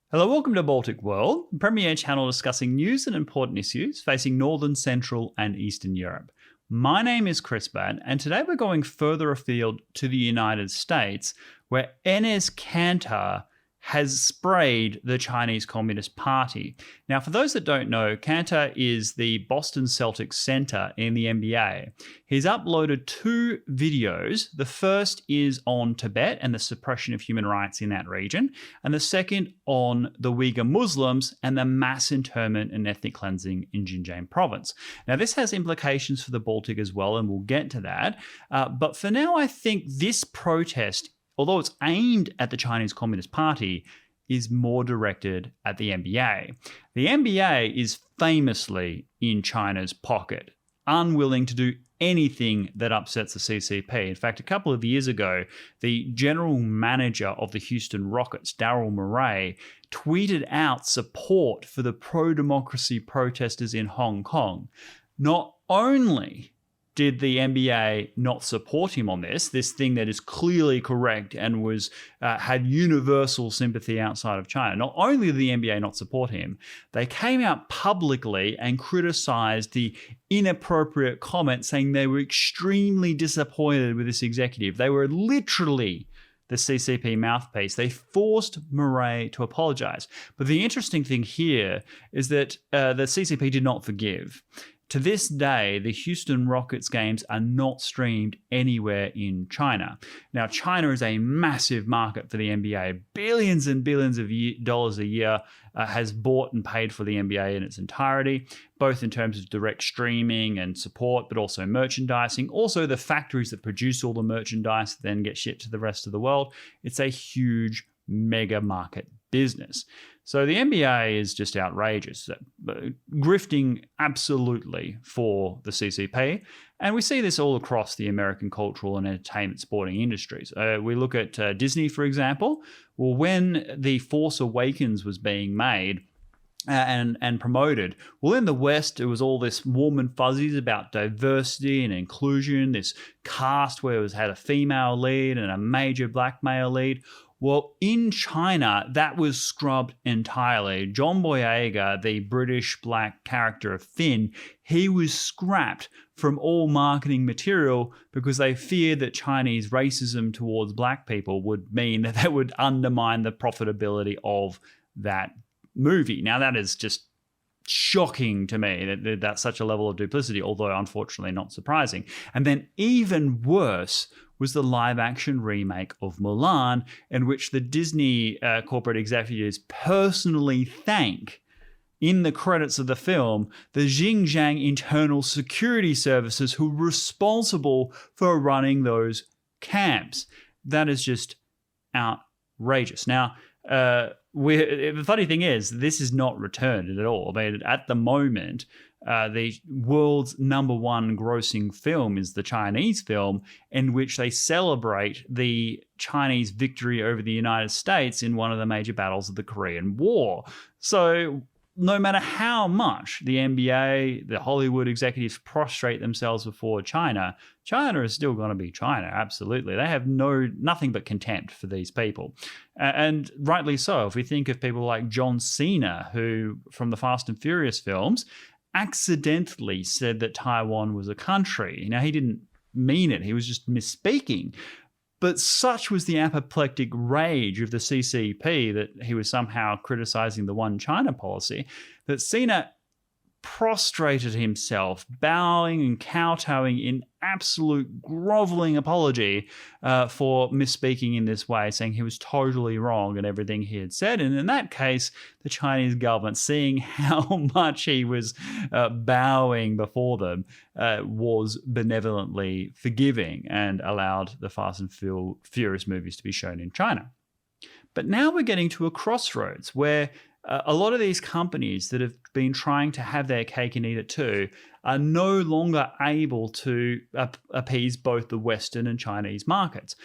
Hello, welcome to Baltic World, a premier channel discussing news and important issues facing Northern, Central, and Eastern Europe. My name is Crispin, and today we're going further afield to the United States, where Enes Kanter has sprayed the Chinese Communist Party. Now, for those that don't know, Kanter is the Boston Celtics center in the NBA. He's uploaded two videos. The first is on Tibet and the suppression of human rights in that region, and the second on the Uyghur Muslims and the mass internment and ethnic cleansing in Xinjiang province. Now, this has implications for the Baltic as well, and we'll get to that. But for now, I think this protest, although it's aimed at the Chinese Communist Party, is more directed at the NBA. The NBA is famously in China's pocket, unwilling to do anything that upsets the CCP. In fact, a couple of years ago, the general manager of the Houston Rockets, Daryl Morey, tweeted out support for the pro-democracy protesters in Hong Kong. Not only did the NBA not support him on this thing that is clearly correct and was had universal sympathy outside of China. Not only did the NBA not support him, they came out publicly and criticized the inappropriate comments, saying they were extremely disappointed with this executive. They were literally the CCP mouthpiece. They forced Murray to apologize. But the interesting thing here is that the CCP did not forgive. To this day, the Houston Rockets games are not streamed anywhere in China. Now, China is a massive market for the NBA. Billions and billions of dollars a year has bought and paid for the NBA in its entirety, both in terms of direct streaming and support, but also merchandising. Also, the factories that produce all the merchandise then get shipped to the rest of the world. It's a huge mega market business. So the NBA is just outrageous, grifting absolutely for the CCP. And we see this all across the American cultural and entertainment sporting industries. We look at Disney, for example. Well, when The Force Awakens was being made and promoted, well, in the West, it was all this warm and fuzzies about diversity and inclusion, this cast where it had a female lead and a major black male lead. Well, in China, that was scrubbed entirely. John Boyega, the British black character of Finn, he was scrapped from all marketing material because they feared that Chinese racism towards black people would mean that that would undermine the profitability of that movie. Now, that is just shocking to me that that's such a level of duplicity, although unfortunately not surprising. And then even worse was the live-action remake of Mulan, in which the Disney corporate executives personally thank, in the credits of the film, the Xinjiang internal security services who were responsible for running those camps. That is just outrageous. Now, the funny thing is, this is not returned at all. I mean, at the moment, the world's #1 grossing film is the Chinese film, in which they celebrate the Chinese victory over the United States in one of the major battles of the Korean War. So no matter how much the NBA, the Hollywood executives prostrate themselves before China, China is still going to be China, absolutely. They have nothing but contempt for these people. And rightly so. If we think of people like John Cena, who, from the Fast and Furious films, accidentally said that Taiwan was a country. Now, he didn't mean it. He was just misspeaking. But such was the apoplectic rage of the CCP that he was somehow criticizing the one China policy that Cena prostrated himself, bowing and kowtowing in absolute groveling apology for misspeaking in this way, saying he was totally wrong in everything he had said. And in that case, the Chinese government, seeing how much he was bowing before them, was benevolently forgiving and allowed the Fast and Furious movies to be shown in China. But now we're getting to a crossroads where a lot of these companies that have been trying to have their cake and eat it too, are no longer able to appease both the Western and Chinese markets.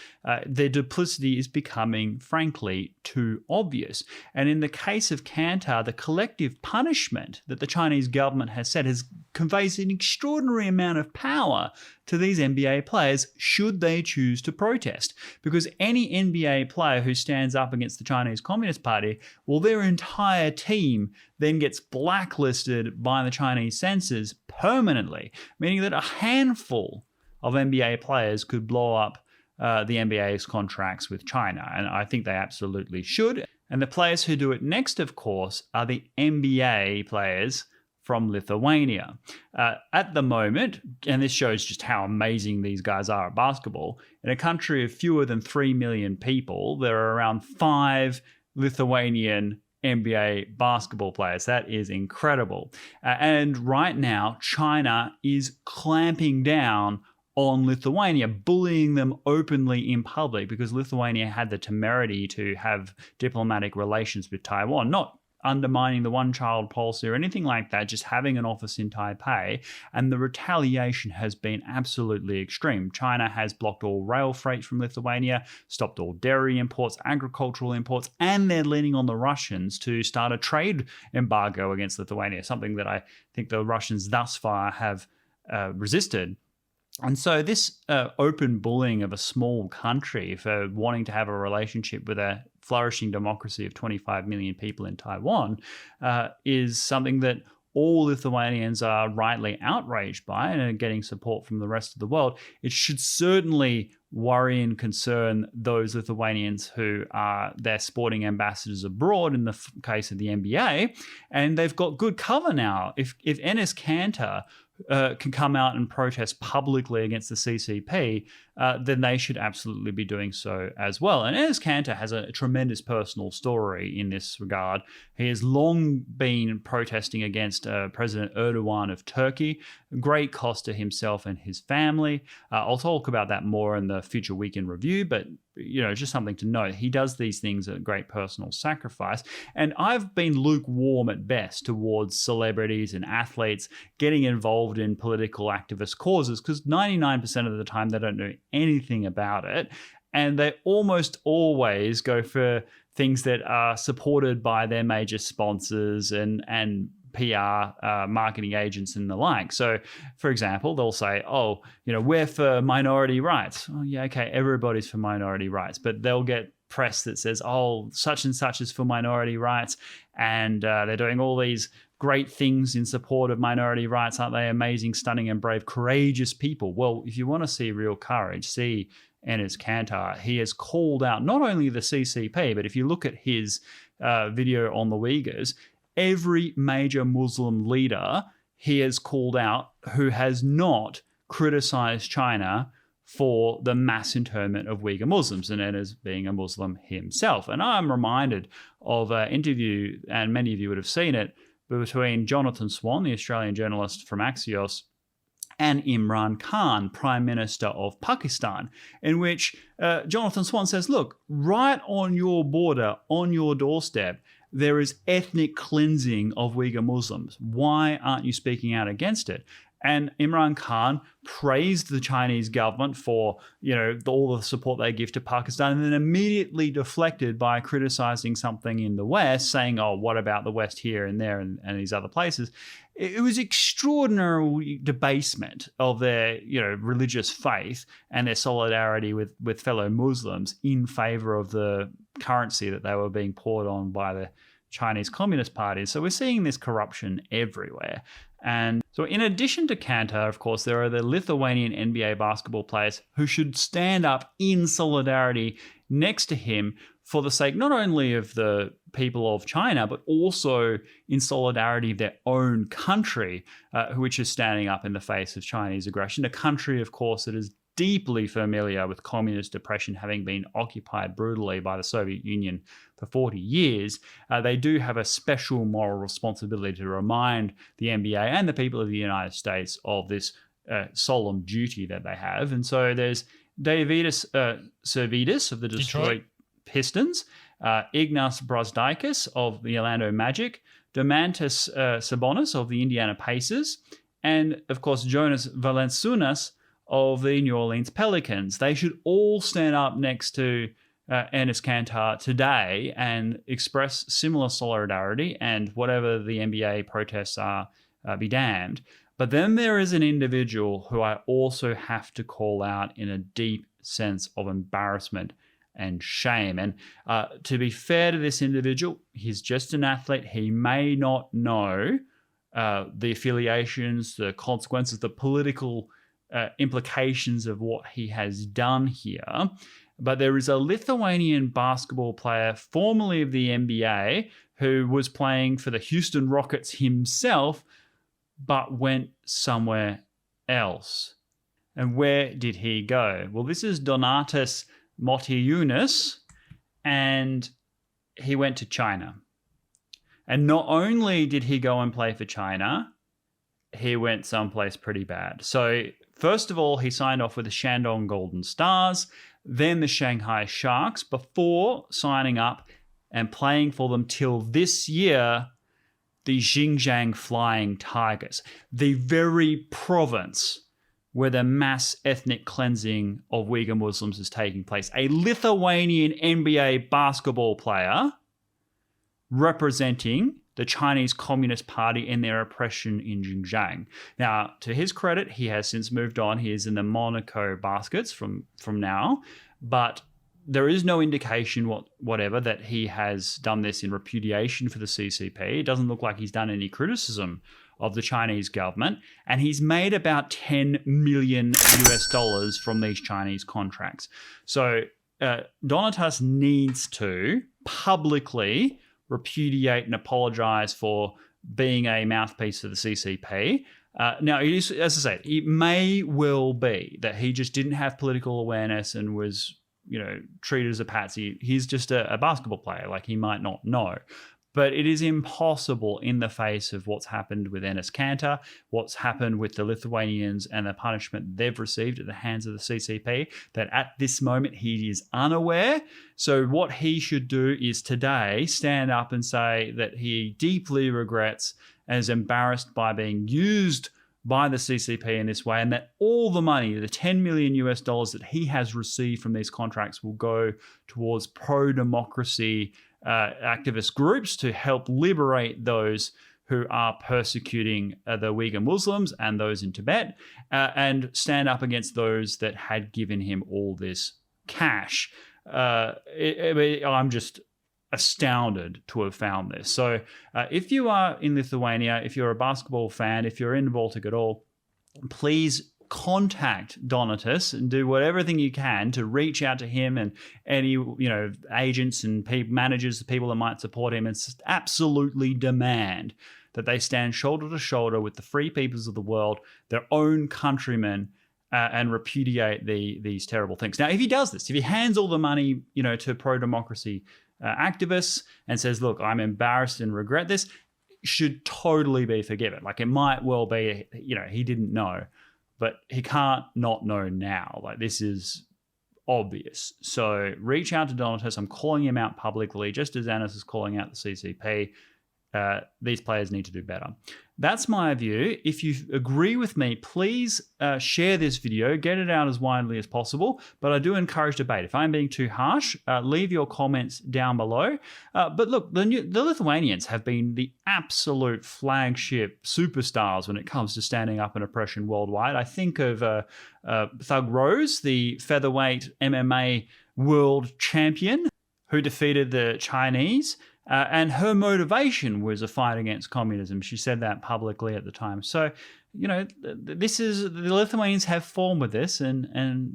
Their duplicity is becoming, frankly, too obvious. And in the case of Kanter, the collective punishment that the Chinese government has set conveys an extraordinary amount of power to these NBA players should they choose to protest. Because any NBA player who stands up against the Chinese Communist Party, well, their entire team then gets blacklisted by the Chinese censors permanently, meaning that a handful of NBA players could blow up the NBA's contracts with China. And I think they absolutely should. And the players who do it next, of course, are the NBA players from Lithuania. At the moment, and this shows just how amazing these guys are at basketball, in a country of fewer than 3 million people, there are around 5 Lithuanian NBA basketball players. That is incredible. And right now, China is clamping down on Lithuania, bullying them openly in public because Lithuania had the temerity to have diplomatic relations with Taiwan, not undermining the one-child policy or anything like that, just having an office in Taipei. And the retaliation has been absolutely extreme. China has blocked all rail freight from Lithuania, stopped all dairy imports, agricultural imports, and they're leaning on the Russians to start a trade embargo against Lithuania, something that I think the Russians thus far have resisted. And so this open bullying of a small country for wanting to have a relationship with a flourishing democracy of 25 million people in Taiwan is something that all Lithuanians are rightly outraged by and are getting support from the rest of the world. It should certainly worry and concern those Lithuanians who are their sporting ambassadors abroad in the case of the NBA. And they've got good cover now. If Enes Kanter can come out and protest publicly against the CCP, then they should absolutely be doing so as well. And Enes Kanter has a tremendous personal story in this regard. He has long been protesting against President Erdogan of Turkey, great cost to himself and his family. I'll talk about that more in the future Week in Review, but just something to note. He does these things at great personal sacrifice. And I've been lukewarm at best towards celebrities and athletes getting involved in political activist causes because 99% of the time they don't know anything about it. And they almost always go for things that are supported by their major sponsors and PR marketing agents and the like. So, for example, they'll say, we're for minority rights. Oh, yeah, okay, everybody's for minority rights. But they'll get press that says, such and such is for minority rights. And they're doing all these great things in support of minority rights. Aren't they amazing, stunning, and brave, courageous people? Well, if you want to see real courage, see Enes Kanter. He has called out not only the CCP, but if you look at his video on the Uyghurs, every major Muslim leader he has called out who has not criticized China for the mass internment of Uyghur Muslims, and Enes being a Muslim himself. And I'm reminded of an interview, and many of you would have seen it, between Jonathan Swan, the Australian journalist from Axios, and Umar Khan, Prime Minister of Pakistan, in which Jonathan Swan says, look, right on your border, on your doorstep, there is ethnic cleansing of Uyghur Muslims. Why aren't you speaking out against it? And Imran Khan praised the Chinese government for, all the support they give to Pakistan, and then immediately deflected by criticizing something in the West, saying, what about the West here and there and these other places? It was extraordinary debasement of their, religious faith and their solidarity with fellow Muslims in favor of the currency that they were being poured on by the Chinese Communist Party. So we're seeing this corruption everywhere. And so in addition to Kanter, of course, there are the Lithuanian NBA basketball players who should stand up in solidarity next to him for the sake not only of the people of China, but also in solidarity of their own country, which is standing up in the face of Chinese aggression. A country, of course, that is deeply familiar with communist oppression, having been occupied brutally by the Soviet Union for 40 years. They do have a special moral responsibility to remind the NBA and the people of the United States of this solemn duty that they have. And so there's Davidis Servidis of the Detroit Pistons, Ignas Brazdeikis of the Orlando Magic, Domantas Sabonis of the Indiana Pacers, and of course Jonas Valanciunas of the New Orleans Pelicans. They should all stand up next to Enes Kanter today and express similar solidarity, and whatever the NBA protests are, be damned. But then there is an individual who I also have to call out in a deep sense of embarrassment and shame. And to be fair to this individual, he's just an athlete. He may not know the affiliations, the consequences, the political implications of what he has done here. But there is a Lithuanian basketball player, formerly of the NBA, who was playing for the Houston Rockets himself, but went somewhere else. And where did he go? Well, this is Donatas Motius, and he went to China. And not only did he go and play for China, he went someplace pretty bad. So first of all, he signed off with the Shandong Golden Stars, then the Shanghai Sharks, before signing up and playing for them till this year, the Xinjiang Flying Tigers, the very province where the mass ethnic cleansing of Uyghur Muslims is taking place. A Lithuanian NBA basketball player representing the Chinese Communist Party and their oppression in Xinjiang. Now, to his credit, he has since moved on. He is in the Monaco Baskets from now, but there is no indication whatever that he has done this in repudiation for the CCP. It doesn't look like he's done any criticism of the Chinese government, and he's made about $10 million US from these Chinese contracts. So Donatas needs to publicly repudiate and apologize for being a mouthpiece for the CCP. Now, it is, as I said, it may well be that he just didn't have political awareness and was, treated as a patsy. He's just a basketball player. Like, he might not know. But it is impossible in the face of what's happened with Enes Kanter, what's happened with the Lithuanians and the punishment they've received at the hands of the CCP, that at this moment he is unaware. So what he should do is today stand up and say that he deeply regrets and is embarrassed by being used by the CCP in this way, and that all the money, the $10 million that he has received from these contracts, will go towards pro-democracy activist groups to help liberate those who are persecuting the Uyghur Muslims and those in Tibet, and stand up against those that had given him all this cash. I'm just astounded to have found this. So if you are in Lithuania, if you're a basketball fan, if you're in the Baltic at all, please contact Donatas and do whatever you can to reach out to him and any agents and managers, the people that might support him, and absolutely demand that they stand shoulder to shoulder with the free peoples of the world, their own countrymen, and repudiate these terrible things. Now, if he does this, if he hands all the money to pro-democracy activists and says, look, I'm embarrassed and regret this, should totally be forgiven. Like, it might well be, he didn't know, but he can't not know now. Like, this is obvious. So reach out to Donatas. I'm calling him out publicly, just as Enes is calling out the CCP. These players need to do better. That's my view. If you agree with me, please share this video, get it out as widely as possible. But I do encourage debate. If I'm being too harsh, leave your comments down below. But look, the Lithuanians have been the absolute flagship superstars when it comes to standing up in oppression worldwide. I think of Thug Rose, the featherweight MMA world champion who defeated the Chinese. And her motivation was a fight against communism. She said that publicly at the time. So, this is, the Lithuanians have form with this, and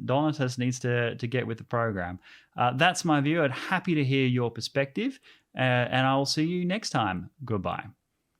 Donatas needs to get with the program. That's my view. I'd happy to hear your perspective, and I'll see you next time. Goodbye.